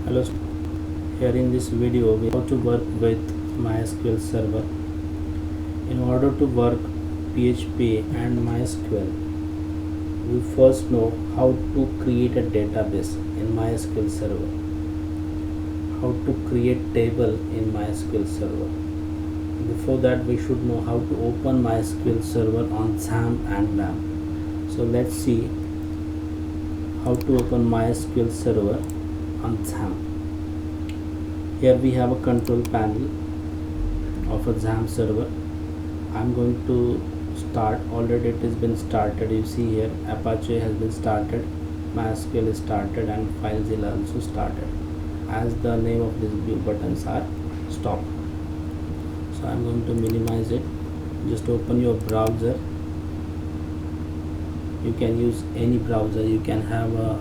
Hello, here in this video we how to work with MySQL server. In order to work PHP and MySQL, we first know how to create a database in MySQL server, how to create table in MySQL server. Before that, we should know how to open MySQL server on XAMPP and LAMP. So let's see how to open MySQL server on XAMPP. Here we have a control panel of a XAMPP server. I'm going to start. Already it has been started. You see here Apache has been started, MySQL is started, and FileZilla also started, as the name of these view buttons are stop. So I'm going to minimize it. Just open your browser. You can use any browser. You can have a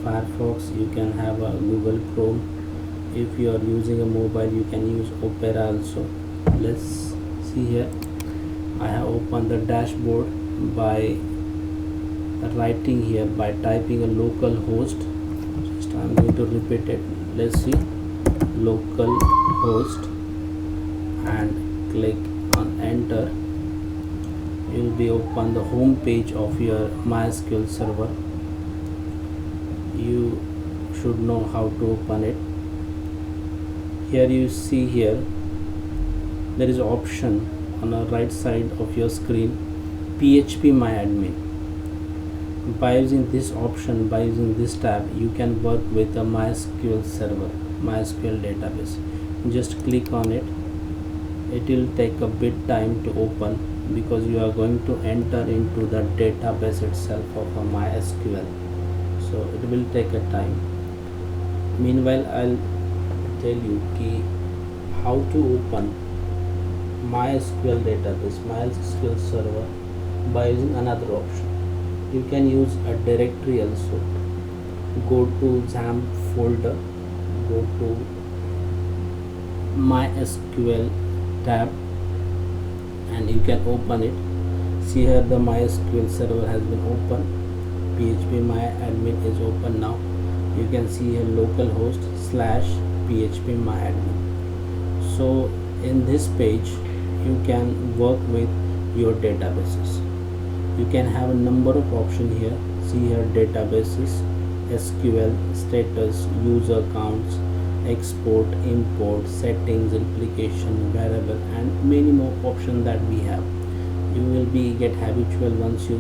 Firefox, you can have a Google Chrome. If you are using a mobile, you can use Opera also. Let's see here. I have opened the dashboard by writing here, by typing a local host. Just I'm going to repeat it. Let's see, local host, and click on enter. You will be open the home page of your MySQL server. You should know how to open it. Here you see here there is an option on the right side of your screen, PHP MyAdmin. By using this option, by using this tab, you can work with a MySQL server, MySQL database. Just click on it. It will take a bit time to open because you are going to enter into the database itself of a MySQL. So it will take a time. Meanwhile, I'll tell you how to open MySQL database, MySQL server, by using another option. You can use a directory also. Go to XAMPP folder, go to MySQL tab, and you can open it. See here the MySQL server has been opened. PHP MyAdmin is open now. You can see here localhost / PHP MyAdmin. So in this page you can work with your databases. You can have a number of options here. See here databases, SQL, status, user accounts, export, import, settings, application, variable, and many more options that we have. You will be get habitual once you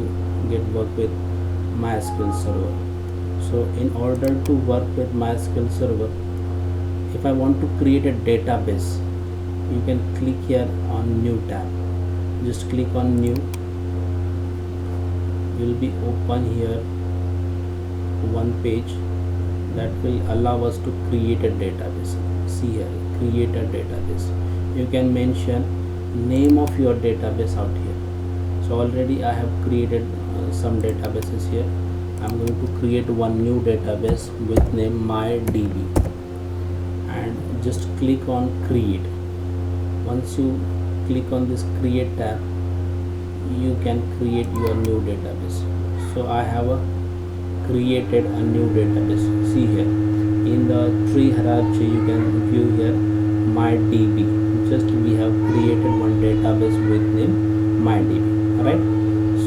get work with MySQL server. So in order to work with MySQL server, if I want to create a database, you can click here on new tab. Just click on new. You will be open here one page that will allow us to create a database. See here, create a database. You can mention name of your database out here. So already I have created some databases here. I'm going to create one new database with name MyDB, and just click on create. Once you click on this create tab, you can create your new database. So I have created a new database. See here in the tree hierarchy you can view here MyDB. Just we have created one database with name MyDB. Alright.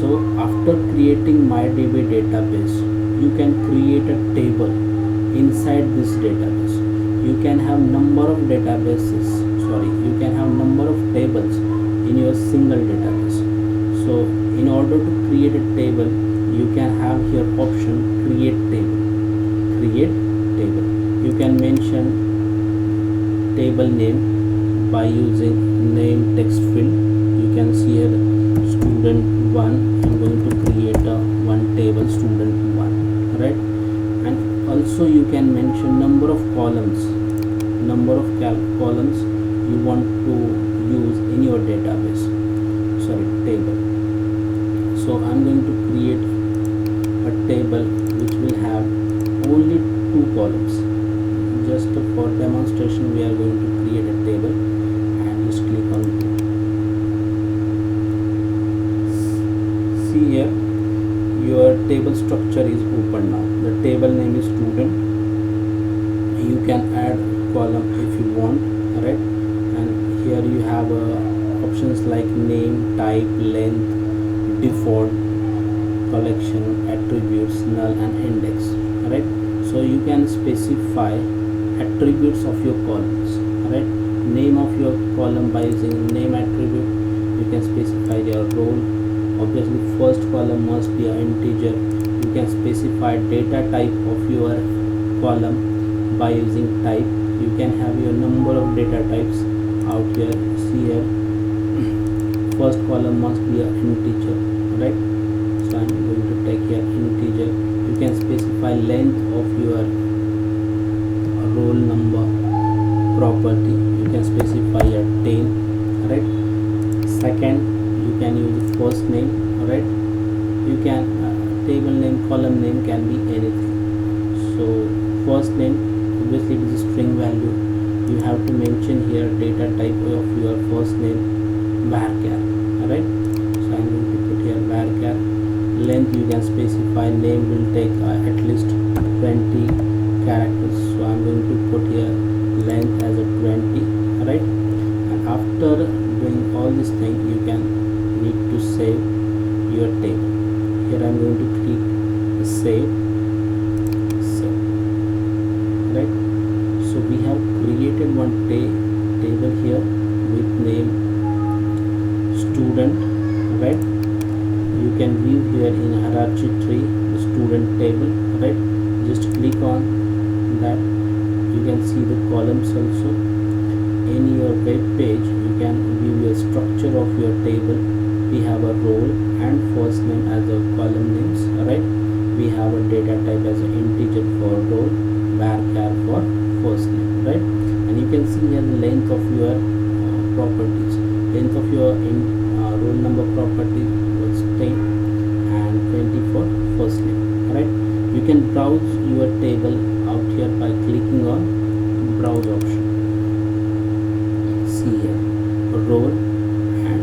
So after creating MyDB database, you can create a table inside this database. You can have number of databases. You can have number of tables in your single database. So in order to create a table, you can have here option create table. Create table. You can mention table name by using name text field. You can see here student 1. I'm going to create a one table student 1, right? And also you can mention number of columns, columns you want to use in your database, table. So I'm going to create a table which will have only 2 columns. Just for demonstration we are going to create a table, and just click on 2. See here your table structure is open now. The table name is student. You can add column if you want, right? And here you have options like name, type, length, default, collection, attributes, null and index, right? So you can specify attributes of your columns, right? Name of your column by using name attribute. You can specify your role. Obviously first column must be an integer. You can specify data type of your column by using type. You can have your number of data types out here. See here, first column must be an integer, right? So I'm going to take here integer. You can specify length of your roll number property. You can specify a 10, right? Second, you can use first name, right? You can table name, column name can be anything. So first name, obviously it is a string value. You have to mention here data type of your first name, varchar, right? So I'm going to put here varchar. Length, you can specify. Name will take at least 20 characters, so I'm going to put here length as a 20, right? And after doing all this thing, you can need to save your table. Here I'm going to click save, right? So we have created one table here with name student, right? You can view here in hierarchy tree the student table, right? Just click on that. You can see the columns also. In your web page, you can view your structure of your table. We have a role and first name as a column names, right? We have a data type as an integer for role, varchar for first name, right? And you can see here the length of your properties. Length of your roll number property was 10 and 20 for first name, right? You can browse your table out here by clicking on browse option. See here role and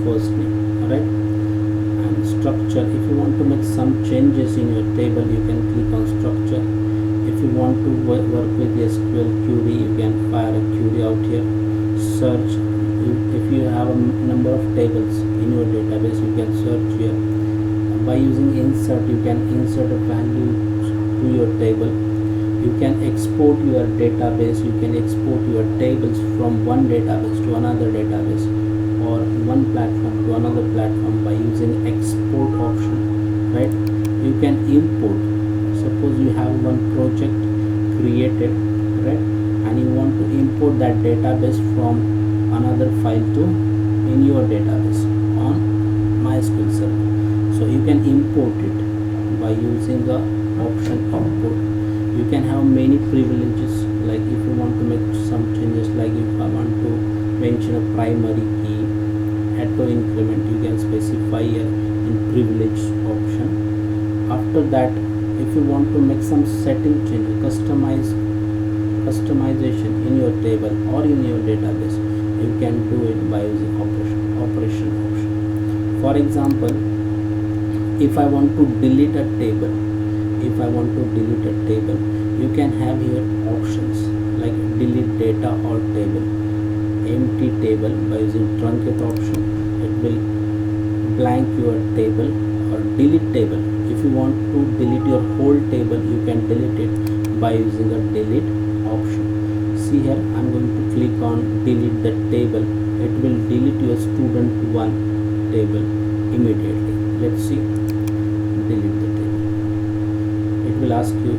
first name, right? And structure, if you want to make some changes in your table, you can click on structure. If you want to work with SQL query, you can fire a query out here. Search, if you have a number of tables in your database, you can search here. By using insert, you can insert a value to your table. You can export your database. You can export your tables from one database to another database, or one platform to another platform by using export option, right? You can import. Suppose you have one project created, right, and you want to import that database from another file to in your database on MySQL server. So you can import it by using the option import. You can have many privileges, like if you want to make some changes, like if I want to mention a primary key, auto increment, you can specify here in privilege option. After that, if you want to make some setting change, customization in your table or in your database, you can do it by using operation option. For example, if I want to delete a table, you can have here options like delete data or table, empty table. By using truncate option, it will blank your table, or delete table. If you want to delete your whole table, you can delete it by using a delete option. See here, I'm going to click on delete the table. It will delete your student1 table immediately. Let's see, delete the table. It will ask you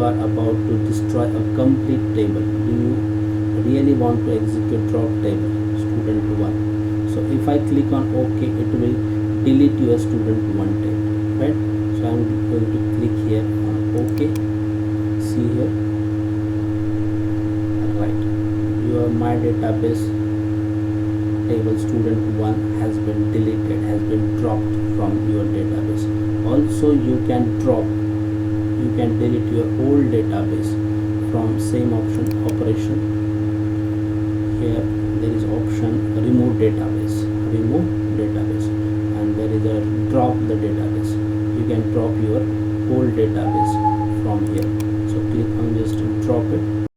are about to destroy a complete table. Do you really want to execute drop table student1? So if I click on OK, it will delete your student1 table, right? So I'm going to click here on OK. See here, right, your my database table student1 has been deleted, has been dropped from your database. Also you can delete your old database from same option, operation. Here there is option remove database, and there is a drop the database. You can drop your old database from here. So so click on just drop it